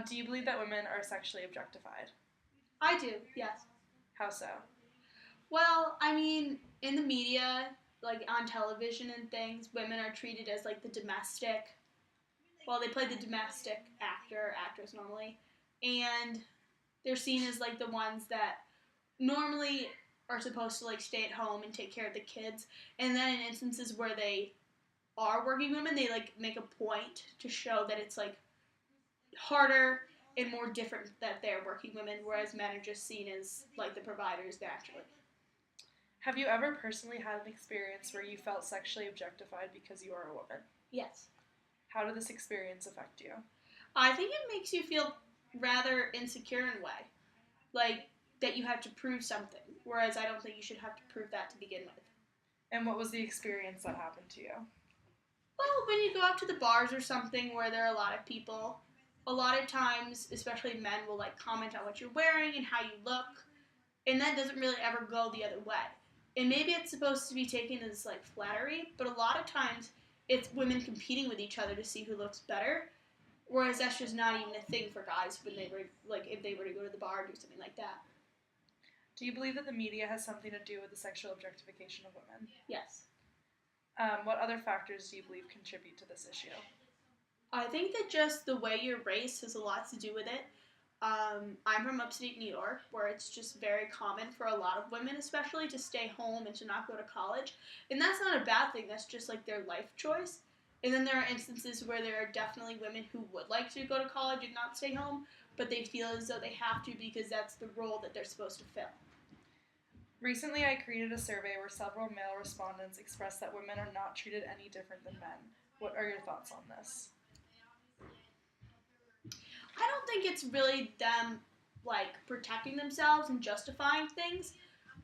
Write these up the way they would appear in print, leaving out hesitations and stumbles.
Do you believe that women are sexually objectified? I do, yes. How so? Well, I mean, in the media, like on television and things, women are treated as like the domestic. Well, they play the domestic actor or actress normally, and they're seen as like the ones that normally are supposed to like stay at home and take care of the kids. And then in instances where they are working women, they like make a point to show that it's like harder and more different that they're working women, whereas men are just seen as like the providers naturally. Have you ever personally had an experience where you felt sexually objectified because you are a woman? Yes. How did this experience affect you? I think it makes you feel rather insecure in a way. Like that you have to prove something, whereas I don't think you should have to prove that to begin with. And what was the experience that happened to you? Well, when you go out to the bars or something where there are a lot of people, a lot of times, especially men, will like comment on what you're wearing and how you look, and that doesn't really ever go the other way. And maybe it's supposed to be taken as like flattery, but a lot of times it's women competing with each other to see who looks better. Whereas that's just not even a thing for guys when they were like if they were to go to the bar or do something like that. Do you believe that the media has something to do with the sexual objectification of women? Yes. What other factors do you believe contribute to this issue? I think that just the way you're raised has a lot to do with it. I'm from upstate New York, where it's just very common for a lot of women, especially, to stay home and to not go to college. And that's not a bad thing, that's just like their life choice. And then there are instances where there are definitely women who would like to go to college and not stay home, but they feel as though they have to because that's the role that they're supposed to fill. Recently, I created a survey where several male respondents expressed that women are not treated any different than men. What are your thoughts on this? I don't think it's really them like protecting themselves and justifying things,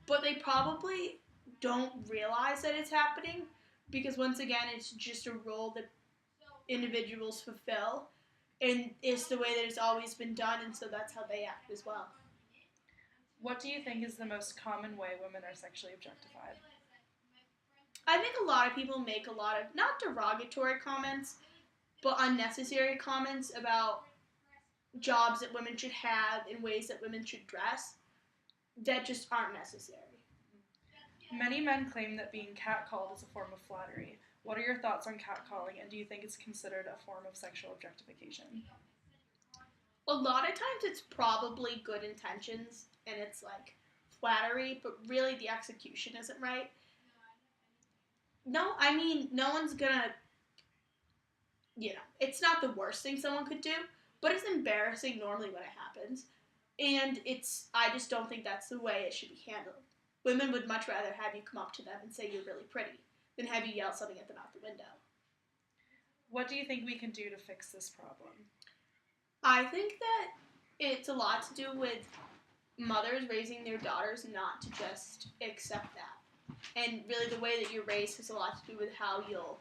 but they probably don't realize that it's happening because once again it's just a role that individuals fulfill and it's the way that it's always been done and so that's how they act as well. What do you think is the most common way women are sexually objectified? I think a lot of people make a lot of not derogatory comments but unnecessary comments about jobs that women should have and ways that women should dress that just aren't necessary. Many men claim that being catcalled is a form of flattery. What are your thoughts on catcalling, and do you think it's considered a form of sexual objectification? A lot of times it's probably good intentions and it's like flattery, but really the execution isn't right. No, I mean, no one's gonna, it's not the worst thing someone could do, but it's embarrassing normally when it happens. And I just don't think that's the way it should be handled. Women would much rather have you come up to them and say you're really pretty than have you yell something at them out the window. What do you think we can do to fix this problem? I think that it's a lot to do with mothers raising their daughters not to just accept that. And really the way that you're raised has a lot to do with how you'll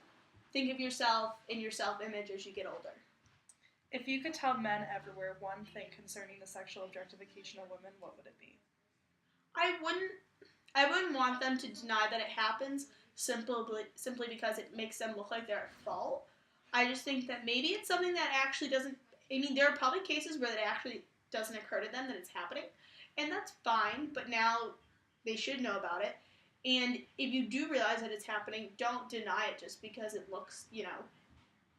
think of yourself and your self-image as you get older. If you could tell men everywhere one thing concerning the sexual objectification of women, what would it be? I wouldn't want them to deny that it happens simply because it makes them look like they're at fault. I just think that maybe it's something that actually doesn't. I mean, there are probably cases where it actually doesn't occur to them that it's happening, and that's fine. But now they should know about it. And if you do realize that it's happening, don't deny it just because it looks,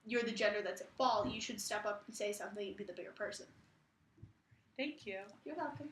you're the gender that's at fault. You should step up and say something and be the bigger person. Thank you. You're welcome.